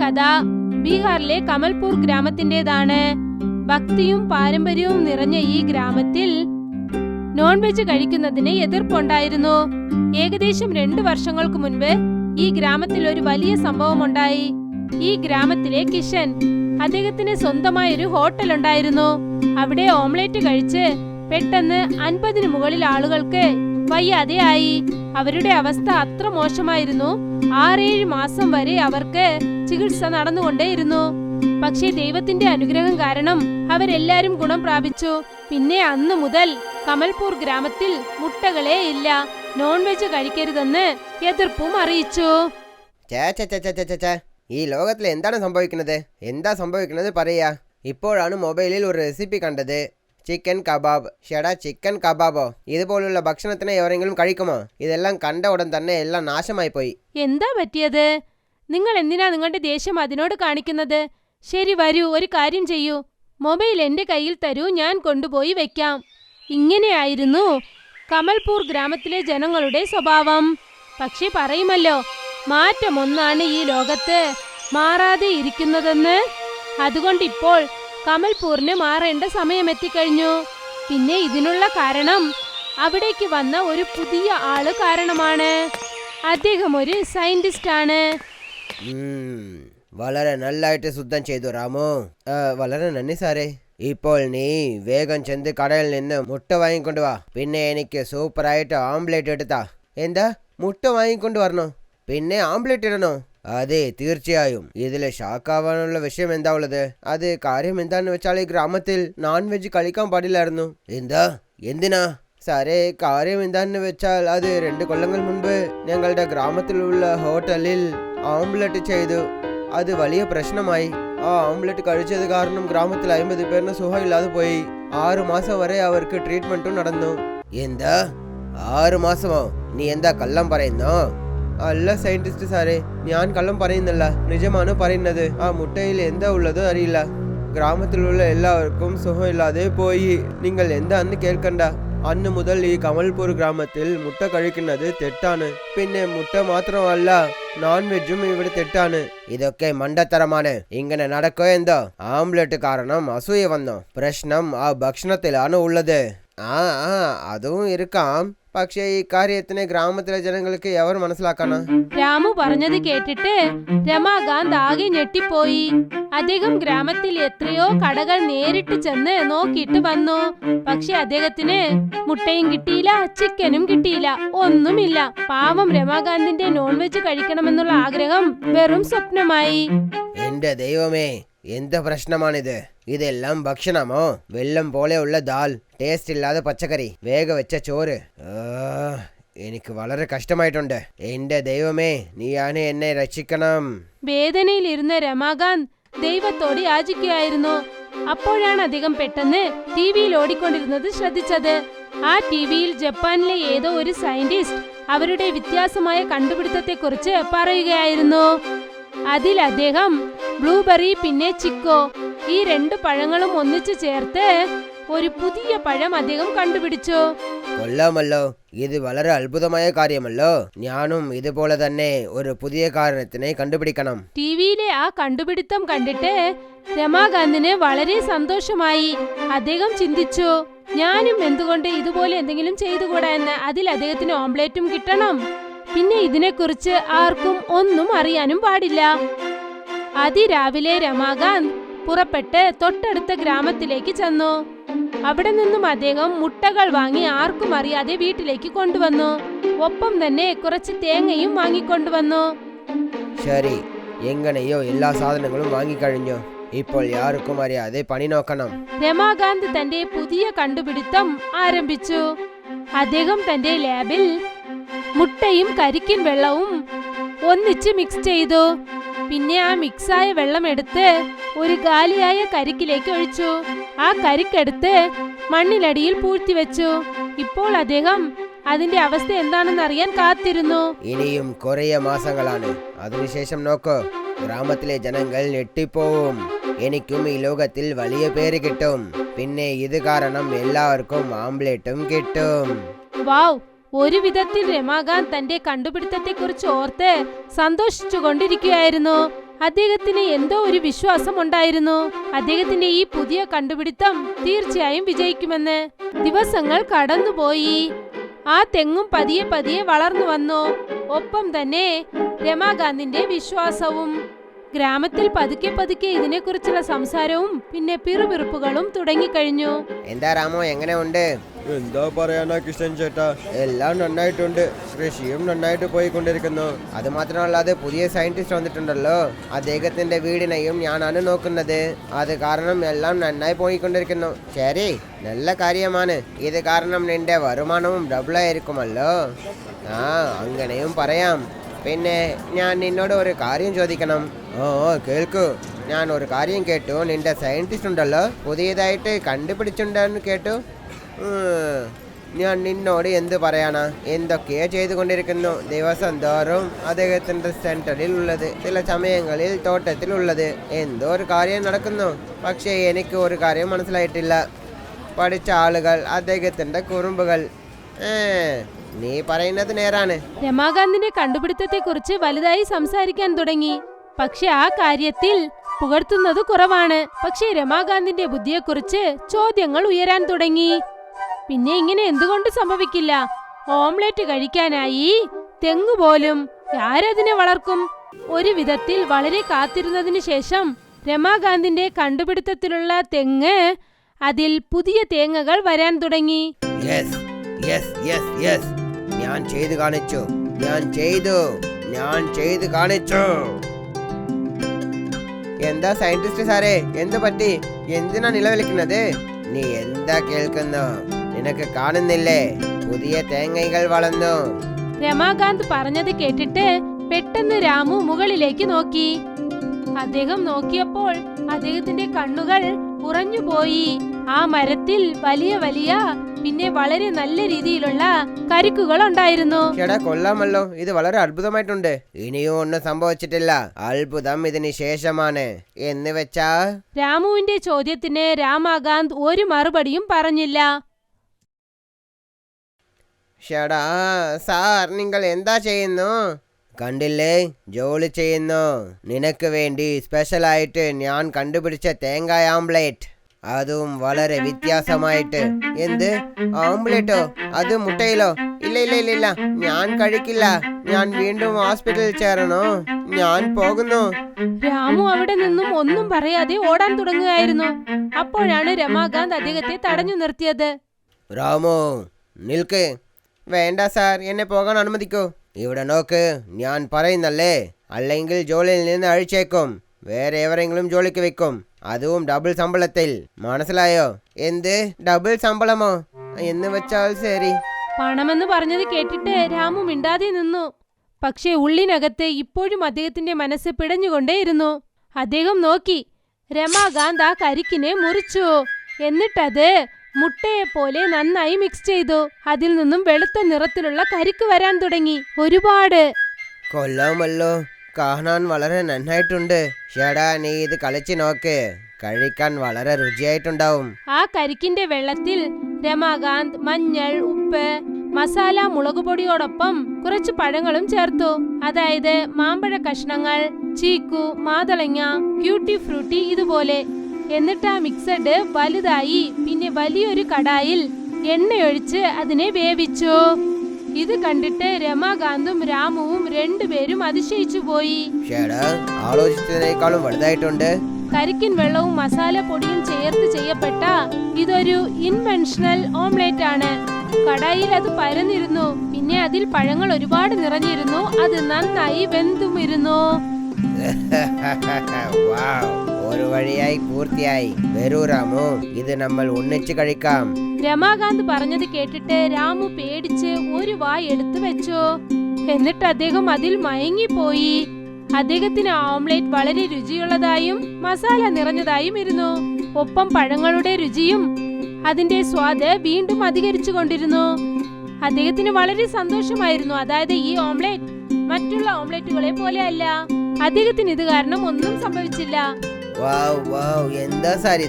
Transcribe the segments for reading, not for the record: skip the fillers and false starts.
കഥ ബീഹാറിലെ കമൽപൂർ ഗ്രാമത്തിന്റേതാണ്. ഭക്തിയും പാരമ്പര്യവും നിറഞ്ഞ ഈ ഗ്രാമത്തിൽ നോൺ വെജ് കഴിക്കുന്നതിന് എതിർപ്പുണ്ടായിരുന്നു. ഏകദേശം 2 വർഷങ്ങൾക്ക് മുൻപ് ഈ ഗ്രാമത്തിൽ ഒരു വലിയ സംഭവം ഉണ്ടായി. ഈ ഗ്രാമത്തിലെ കിഷൻ, അദ്ദേഹത്തിന് സ്വന്തമായ ഒരു ഹോട്ടൽ ഉണ്ടായിരുന്നു. അവിടെ ഓംലെറ്റ് കഴിച്ച് പെട്ടെന്ന് 50-ന് മുകളിൽ ആളുകൾക്ക് വയ്യാതെയായി. അവരുടെ അവസ്ഥ അത്ര മോശമായിരുന്നു. 6-7 മാസം വരെ അവർക്ക് ചികിത്സ നടന്നുകൊണ്ടേയിരുന്നു. പക്ഷേ ദൈവത്തിന്റെ അനുഗ്രഹം കാരണം അവരെല്ലാരും ഗുണം പ്രാപിച്ചു. പിന്നെ അന്ന് മുതൽ കമൽപൂർ ഗ്രാമത്തിൽ മുട്ടകളേ ഇല്ല. നോൺ വെജ് കഴിക്കരുതെന്ന് എതിർപ്പും അറിയിച്ചു. ഈ ലോകത്തിൽ എന്താണ് സംഭവിക്കുന്നത്? എന്താ സംഭവിക്കുന്നത് പറയാ. ഇപ്പോഴാണ് മൊബൈലിൽ ഒരു റെസിപ്പി കണ്ടത്. Chicken kebab. ഷെടാ, ചിക്കൻ കബാബോ? ഇതുപോലുള്ള ഭക്ഷണത്തിനെ എവരെങ്കിലും കഴിക്കുമോ? ഇതെല്ലാം കണ്ട ഉടൻ തന്നെ എല്ലാം നാശമായി പോയി. എന്താ പറ്റിയത്? നിങ്ങൾ എന്തിനാ നിങ്ങളുടെ ദേഷ്യം അതിനോട് കാണിക്കുന്നത്? ശരി, വരൂ, ഒരു കാര്യം ചെയ്യൂ. മൊബൈൽ എന്റെ കയ്യിൽ തരൂ, ഞാൻ കൊണ്ടുപോയി വെക്കാം. ഇങ്ങനെയായിരുന്നു കമൽപൂർ ഗ്രാമത്തിലെ ജനങ്ങളുടെ സ്വഭാവം. പക്ഷെ പറയുമല്ലോ, മാറ്റമൊന്നാണ് ഈ ലോകത്ത് മാറാതെ ഇരിക്കുന്നതെന്ന്. അതുകൊണ്ടിപ്പോൾ കമൽപൂരിന് മാറേണ്ട സമയമെത്തിക്കഴിഞ്ഞു. പിന്നെ ഇതിനുള്ള കാരണം അവിടേക്ക് വന്ന ഒരു പുതിയ ആള് കാരണമാണ്. അദ്ദേഹം ഒരു സയന്റിസ്റ്റ് ആണ്. വളരെ നല്ലായിട്ട് ശുദ്ധം ചെയ്തു രാമു. വളരെ നന്ദി സാറേ. ഇപ്പോൾ നീ വേഗം ചെന്ന് കടയിൽ നിന്ന് മുട്ട വാങ്ങിക്കൊണ്ട് വാ. പിന്നെ എനിക്ക് സൂപ്പറായിട്ട് ആംപ്ലേറ്റ് എടുത്താ. എന്താ, മുട്ട വാങ്ങിക്കൊണ്ട് വരണോ? പിന്നെ ആംപ്ലേറ്റ് ഇടണോ? അതെ, തീർച്ചയായും. ഇതില് ഷാക്കാവാനുള്ള വിഷയം എന്താ ഉള്ളത്? അത് കാര്യം എന്താന്ന് വെച്ചാൽ ഈ ഗ്രാമത്തിൽ നോൺ വെജ് കഴിക്കാൻ പാടില്ലായിരുന്നു. എന്താ? എന്തിനാ സാറേ? കാര്യം എന്താന്ന് വെച്ചാൽ അത് 2 കൊല്ലങ്ങൾ മുൻപ് ഞങ്ങളുടെ ഗ്രാമത്തിലുള്ള ഹോട്ടലിൽ ഓംലെറ്റ് ചെയ്തു. അത് വലിയ പ്രശ്നമായി. ആ ഓംലെറ്റ് കഴിച്ചത് കാരണം ഗ്രാമത്തിൽ 50 പേരിന് സുഖമില്ലാതെ പോയി. 6 മാസം വരെ അവർക്ക് ട്രീറ്റ്മെന്റും നടന്നു. എന്താ, 6 മാസമോ? നീ എന്താ കള്ളം പറയുന്നോ? അല്ല സയന്റിസ്റ്റ് സാറേ, ഞാൻ കള്ളം പറയുന്നില്ല, നിജമാണ് പറയുന്നത്. ആ മുട്ടയിൽ എന്താ ഉള്ളത് അറിയില്ല. ഗ്രാമത്തിലുള്ള എല്ലാവർക്കും സുഖമില്ലാതെ പോയി. നിങ്ങൾ എന്താന്ന് കേൾക്കണ്ട. അന്ന് മുതൽ ഈ കമൽപൂർ ഗ്രാമത്തിൽ മുട്ട കഴിക്കുന്നത് തെറ്റാണ്. പിന്നെ മുട്ട മാത്രമല്ല, നോൺ വെജും ഇവിടെ തെറ്റാണ്. ഇതൊക്കെ മണ്ടത്തരമാണ്. ഇങ്ങനെ നടക്കോ എന്തോ? ആംലെറ്റ് കാരണം അസൂയ വന്നോ? പ്രശ്നം ആ ഭക്ഷണത്തിലാണ് ഉള്ളത്. അതും ഇരിക്കാം. പക്ഷേ ഈ കാര്യത്തിന് ഗ്രാമത്തിലെ ജനങ്ങൾക്ക് എവർ മനസ്സിലാക്കണം? രാമു പറഞ്ഞത് കേട്ടിട്ട് രമാകാന്ത് ആകെ ഞെട്ടിപ്പോയി. അദ്ദേഹം ഗ്രാമത്തിൽ എത്രയോ കടകൾ നേരിട്ട് ചെന്ന് നോക്കിയിട്ട് വന്നു. പക്ഷെ അദ്ദേഹത്തിന് മുട്ടയും കിട്ടിയില്ല, ചിക്കനും കിട്ടിയില്ല, ഒന്നുമില്ല. പാവം രമാകാന്തിന്റെ നോൺ വെജ് കഴിക്കണമെന്നുള്ള ആഗ്രഹം വെറും സ്വപ്നമായി. എന്റെ ദൈവമേ, എന്ത് പ്രശ്നമാണിത്? ഇതെല്ലാം ഭക്ഷണമോ? വെള്ളം പോലെയുള്ള ദാൽ, ടേസ്റ്റ് ഇല്ലാതെ പച്ചക്കറി, വേഗ വെച്ച ചോറ്. എനിക്ക് വളരെ കഷ്ടമായിട്ടുണ്ട്. എന്റെ ദൈവമേ, നീയാണ് എന്നെ രക്ഷിക്കണം. വേദനയിലിരുന്ന രമാകാന്ത് ദൈവത്തോട് യാചിക്കുകയായിരുന്നു. അപ്പോഴാണ് അദ്ദേഹം പെട്ടെന്ന് ടിവിയിൽ ഓടിക്കൊണ്ടിരുന്നത് ശ്രദ്ധിച്ചത്. ആ ടിവിയിൽ ജപ്പാനിലെ ഏതോ ഒരു സയന്റിസ്റ്റ് അവരുടെ വ്യത്യാസമായ കണ്ടുപിടുത്തത്തെക്കുറിച്ച് പറയുകയായിരുന്നു. അതിൽ അദ്ദേഹം ബ്ലൂബെറി പിന്നെ ചിക്കോ, ഈ 2 പഴങ്ങളും ഒന്നിച്ചു ചേർത്ത് ഒരു പുതിയ പഴം അദ്ദേഹം കണ്ടുപിടിച്ചു. കൊള്ളാമല്ലോ, ഇത് വളരെ അത്ഭുതമായ കാര്യമല്ലോ. ഞാനും ഇതുപോലെ തന്നെ ഒരു പുതിയ കാരണത്തിനെ കണ്ടുപിടിക്കണം. ടിവിയിലെ ആ കണ്ടുപിടുത്തം കണ്ടിട്ട് രമാകാന്തിന് വളരെ സന്തോഷമായി. അദ്ദേഹം ചിന്തിച്ചു, ഞാനും എന്തുകൊണ്ട് ഇതുപോലെ എന്തെങ്കിലും ചെയ്തുകൂടാ എന്ന്. അതിൽ അദ്ദേഹത്തിന് ഓംലെറ്റും കിട്ടണം. പിന്നെ ഇതിനെക്കുറിച്ച് ആർക്കും ഒന്നും അറിയാനും പാടില്ല. അതിരാവിലെ രമാകാന്ത് പുറപ്പെട്ട് തൊട്ടടുത്ത ഗ്രാമത്തിലേക്ക് ചെന്നു. അവിടെ നിന്നും അദ്ദേഹം മുട്ടകൾ വാങ്ങി ആർക്കും അറിയാതെ വീട്ടിലേക്ക് കൊണ്ടുവന്നു. ഒപ്പം തന്നെ കുറച്ച് തേങ്ങയും വാങ്ങിക്കൊണ്ടുവന്നു. ശരി, എങ്ങനെയോ എല്ലാ സാധനങ്ങളും വാങ്ങിക്കഴിഞ്ഞു. ഇപ്പോൾ ആർക്കും അറിയാതെ പണി നോക്കണം. രമാകാന്ത് തന്റെ പുതിയ കണ്ടുപിടുത്തം ആരംഭിച്ചു. അദ്ദേഹം തന്റെ ലാബിൽ മുട്ടയും കരിക്കിൻ വെള്ളവും ഒന്നിച്ച് മിക്സ് ചെയ്തു. പിന്നെ ആ മിക്സായ വെള്ളം എടുത്ത് ഒരു ഗാലിയായ കരിക്കിലേക്ക് ഒഴിച്ചു. ആ കരിക്കെടുത്ത് മണ്ണിനടിയിൽ പൂഴ്ത്തിവെച്ചു. ഇപ്പോൾ അദ്ദേഹം അതിന്റെ അവസ്ഥ എന്താണെന്ന് അറിയാൻ കാത്തിരുന്നു. ഇനിയും കുറേ മാസങ്ങളാണ്. അതിനുശേഷം നോക്കൂ, ഗ്രാമത്തിലെ ജനങ്ങൾ ഞെട്ടിപ്പോവും. എനിക്കും ഈ ലോകത്തിൽ വലിയ പേര് കിട്ടും. പിന്നെ ഇത് കാരണം എല്ലാവർക്കും ആംപ്ലേറ്റും കിട്ടും. വാവ്! ഒരു വിധത്തിൽ രമാകാന്ത് തന്റെ കണ്ടുപിടുത്തത്തെക്കുറിച്ച് ഓർത്ത് സന്തോഷിച്ചുകൊണ്ടിരിക്കുകയായിരുന്നു. അദ്ദേഹത്തിന് എന്തോ ഒരു വിശ്വാസം ഉണ്ടായിരുന്നു. അദ്ദേഹത്തിന്റെ ഈ പുതിയ കണ്ടുപിടുത്തം തീർച്ചയായും വിജയിക്കുമെന്ന്. ദിവസങ്ങൾ കടന്നുപോയി. ആ തെങ്ങും പതിയെ പതിയെ വളർന്നു വന്നു. ഒപ്പം തന്നെ രമാകാന്തിന്റെ വിശ്വാസവും. ഗ്രാമത്തിൽ പതുക്കെ പതുക്കെ ഇതിനെക്കുറിച്ചുള്ള സംസാരവും പിന്നെ പിറുപിറുപ്പുകളും തുടങ്ങിക്കഴിഞ്ഞു. എന്താ രാമോ, എങ്ങനെ ഉണ്ട്? എന്താ പറയാനാ കിഷൻ ചേട്ടാ, എല്ലാം നന്നായിട്ടുണ്ട്. കൃഷിയും നന്നായിട്ട് പോയിക്കൊണ്ടിരിക്കുന്നു. അത് മാത്രമല്ലാതെ പുതിയ സയന്റിസ്റ്റ് വന്നിട്ടുണ്ടല്ലോ. അദ്ദേഹത്തിന്റെ വീടിനെയും ഞാനാണ് നോക്കുന്നത്. അത് കാരണം എല്ലാം നന്നായി പോയിക്കൊണ്ടിരിക്കുന്നു. ശരി, നല്ല കാര്യമാണ്. ഇത് കാരണം നിന്റെ വരുമാനവും ഡബിളായിരിക്കുമല്ലോ. അങ്ങനെയും പറയാം. പിന്നെ ഞാൻ നിന്നോട് ഒരു കാര്യം ചോദിക്കണം. കേൾക്കൂ. ഞാൻ ഒരു കാര്യം കേട്ടു. നിന്റെ സയന്റിസ്റ്റ് ഉണ്ടല്ലോ, പുതിയതായിട്ട് കണ്ടുപിടിച്ചിട്ടുണ്ടെന്ന് കേട്ടു. ഞാൻ നിന്നോട് എന്ത് പറയാനാ, എന്തൊക്കെയോ ചെയ്തുകൊണ്ടിരിക്കുന്നു. ദിവസം തോറും അദ്ദേഹത്തിന്റെ സെന്ററിൽ ഉള്ളത്, ചില സമയങ്ങളിൽ തോട്ടത്തിലുള്ളത്, എന്തോ ഒരു കാര്യം നടക്കുന്നു. പക്ഷേ എനിക്ക് ഒരു കാര്യം മനസ്സിലായിട്ടില്ല. പഠിച്ച ആളുകൾ, അദ്ദേഹത്തിന്റെ കുറുമ്പുകൾ. നീ പറയുന്നത് നേരാണ്. രമാകാന്തിന്റെ കണ്ടുപിടുത്തത്തെ കുറിച്ച് വലുതായി സംസാരിക്കാൻ തുടങ്ങി. പക്ഷെ ആ കാര്യത്തിൽ പുകഴ്ത്തുന്നത് കുറവാണ്. പക്ഷേ രമാകാന്തിന്റെ ബുദ്ധിയെക്കുറിച്ച് ചോദ്യങ്ങൾ ഉയരാൻ തുടങ്ങി. പിന്നെ ഇങ്ങനെ എന്തുകൊണ്ട് സംഭവിക്കില്ല? ഓംലെറ്റ് കഴിക്കാനായി തെങ്ങ് പോലും ആരതിനെ വളർക്കും? ഒരു വിധത്തിൽ വളരെ കാത്തിരുന്നതിന് ശേഷം രമാകാന്തിന്റെ കണ്ടുപിടുത്തത്തിലുള്ള തെങ്ങ്, അതിൽ പുതിയ തേങ്ങകൾ വരാൻ തുടങ്ങി. ഞാൻ ചെയ്തു കാണിച്ചു. എന്താ സയന്റിസ്റ്റ് സാറേ, എന്ത് പറ്റി? എന്തിനാ നിലവിളിക്കുന്നത്? നീ എന്താ കേൾക്കുന്നു? നിനക്ക് കാണുന്നില്ലേ? പുതിയ തേങ്ങകൾ വളർന്നു. രമാകാന്ത് പറഞ്ഞത് കേട്ടിട്ട് പെട്ടെന്ന് രാമു മുകളിലേക്ക് നോക്കി. അദ്ദേഹം നോക്കിയപ്പോൾ അദ്ദേഹത്തിന്റെ കണ്ണുകൾ ഉറഞ്ഞുപോയി. ആ മരത്തിൽ വലിയ വലിയ പിന്നെ വളരെ നല്ല രീതിയിലുള്ള കരിക്കുകൾ ഉണ്ടായിരുന്നു. കൊള്ളാമല്ലോ, ഇത് വളരെ അത്ഭുതമായിട്ടുണ്ട്. ഇനിയും ഒന്നും സംഭവിച്ചിട്ടില്ല. അത്ഭുതം ഇതിന് ശേഷമാണ്. എന്ന് വെച്ചാ? രാമുവിന്റെ ചോദ്യത്തിന് രമാകാന്ത് ഒരു മറുപടിയും പറഞ്ഞില്ല. സാർ, നിങ്ങൾ എന്താ ചെയ്യുന്നു? കണ്ടില്ലേ, ജോലി ചെയ്യുന്നു. നിനക്ക് വേണ്ടി സ്പെഷ്യലായിട്ട് ഞാൻ കണ്ടുപിടിച്ച തേങ്ങായ ആംപ്ലേറ്റ്, അതും വളരെ വ്യത്യാസമായിട്ട്. എന്ത് ഓംപ്ലേറ്റോ? അത് മുട്ടയിലോ? ഇല്ല, ഞാൻ കഴിക്കില്ല. ഞാൻ വീണ്ടും ഹോസ്പിറ്റലിൽ ചേരണോ? ഞാൻ പോകുന്നു. രാമു അവിടെ നിന്നും ഒന്നും പറയാതെ ഓടാൻ തുടങ്ങുകയായിരുന്നു. അപ്പോഴാണ് രമാകാന്ത് അദ്ദേഹത്തെ തടഞ്ഞു നിർത്തിയത്. രാമു, നിൽക്ക്. വേണ്ട സാർ, എന്നെ പോകാൻ അനുവദിക്കൂ. ഇവിടെ നോക്ക്, ഞാൻ പറയുന്നല്ലേ, അല്ലെങ്കിൽ ജോലിയിൽ നിന്ന് അഴിച്ചേക്കും. വേറെ എവരെങ്കിലും ജോലിക്ക് വെക്കും, അതും ഡബിൾ ശമ്പളത്തിൽ. മനസ്സിലായോ? എന്ത് ഡബിൾ ശമ്പളമോ? എന്ന് വെച്ചാൽ ശരി. പണമെന്ന് പറഞ്ഞത് കേട്ടിട്ട് രാമു മിണ്ടാതെ നിന്നു. പക്ഷേ ഉള്ളിനകത്ത് ഇപ്പോഴും അദ്ദേഹത്തിന്റെ മനസ്സ് പിടഞ്ഞുകൊണ്ടേയിരുന്നു. അദ്ദേഹം നോക്കി. രമാകാന്ത് ആ കരിക്കിനെ മുറിച്ചു. എന്നിട്ടത് മുട്ടയെപ്പോലെ നന്നായി മിക്സ് ചെയ്തു. അതിൽ നിന്നും വെളുത്ത നിറത്തിലുള്ള കരിക്ക് വരാൻ തുടങ്ങി. ഒരുപാട്. കൊള്ളാമല്ലോ, കാണാൻ വളരെ നന്നായിട്ടുണ്ട്. ചേടാ, നീ ഇത് കളിച്ചു നോക്ക്. കഴിക്കാൻ വളരെ രുചിയായിട്ടുണ്ടാവും. ആ കരിക്കിന്റെ വെള്ളത്തിൽ രമാകാന്ത് മഞ്ഞൾ, ഉപ്പ്, മസാല, മുളകുപൊടിയോടൊപ്പം കുറച്ച് പഴങ്ങളും ചേർത്തു. അതായത് മാമ്പഴ കഷ്ണങ്ങൾ, ചീക്കു, മാതളങ്ങ, ക്യൂട്ടി ഫ്രൂട്ടി ഇതുപോലെ. എന്നിട്ട് ആ മിക്സഡ് വലുതായി പിന്നെ വലിയൊരു കടായിൽ എണ്ണയൊഴിച്ച് അതിനെ വേവിച്ചു. ഇത് കണ്ടിട്ട് രമാകാന്തും രാമുവും രണ്ടുപേരും അതിശയിച്ചു പോയി. ആലോചിച്ചതിനേക്കാളും വലുതായിട്ടുണ്ട്. കരിക്കിൻ വെള്ളവും മസാല പൊടിയും ചേർത്ത് ചെയ്യപ്പെട്ട ഇതൊരു ഇൻവെൻഷണൽ ഓംലെറ്റ് ആണ്. കടായിൽ അത് പരന്നിരുന്നു. പിന്നെ അതിൽ പഴങ്ങൾ ഒരുപാട് നിറഞ്ഞിരുന്നു. അത് നന്നായി വെന്തുമിരുന്നു. ഒരു വഴിയായി പൂർത്തിയായി. വരൂ രാമു, ഇത് നമ്മൾ ഒന്നിച്ച് കഴിക്കാം. രമാകാന്ത് പറഞ്ഞത് കേട്ടിട്ട് രാമു പേടിച്ച് ഒരു വായ് എടുത്തു വെച്ചു. എന്നിട്ട് അദ്ദേഹം അതിൽ മയങ്ങിപ്പോയി. അദ്ദേഹത്തിന് ഓംലെറ്റ് വളരെ രുചിയുള്ളതായും മസാല നിറഞ്ഞതായും ഇരുന്നു. ഒപ്പം പഴങ്ങളുടെ രുചിയും അതിന്റെ സ്വാദ് വീണ്ടും അധികരിച്ചു കൊണ്ടിരുന്നു. അദ്ദേഹത്തിന് വളരെ സന്തോഷമായിരുന്നു. അതായത് ഈ ഓംലെറ്റ് മറ്റുള്ള ഓംലെറ്റുകളെ പോലെ അല്ല. അദ്ദേഹത്തിന് ഇത് കാരണം ഒന്നും സംഭവിച്ചില്ല. എന്താ സാർ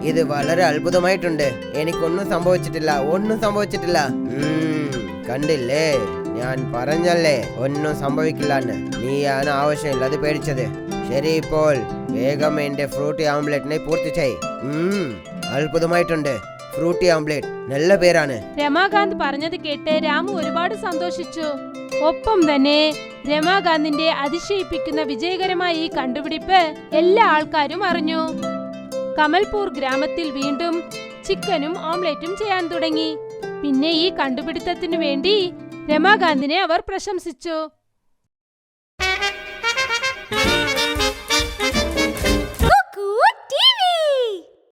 ഇത് വളരെ അത്ഭുതമായിട്ടുണ്ട്. എനിക്കൊന്നും സംഭവിച്ചിട്ടില്ല. കണ്ടില്ലേ, ഞാൻ പറഞ്ഞല്ലേ ഒന്നും സംഭവിക്കില്ലെന്ന്. നീയാണ് ആവശ്യമില്ലാതെ പേടിച്ചത്. ശരി, ഇപ്പോൾ വേഗം എന്റെ ഫ്രൂട്ടി ഓംലെറ്റിനെ പൂർത്തി ചെയ്. അത്ഭുതമായിട്ടുണ്ട്. ഫ്രൂട്ടി ഓംലെറ്റ് നല്ല പേരാണ്. രമാകാന്ത് പറഞ്ഞത് കേട്ട് രാമു ഒരുപാട് സന്തോഷിച്ചു. ഒപ്പം തന്നെ രമാകാന്തിന്റെ അതിശയിപ്പിക്കുന്ന വിജയകരമായ ഈ കണ്ടുപിടിപ്പ് എല്ലാ ആൾക്കാരും അറിഞ്ഞു. കമൽപൂർ ഗ്രാമത്തിൽ വീണ്ടും ചിക്കനും ഓംലെറ്റും ചെയ്യാൻ തുടങ്ങി. പിന്നെ ഈ കണ്ടുപിടുത്തത്തിനു വേണ്ടി രമാകാന്തിനെ അവർ പ്രശംസിച്ചു.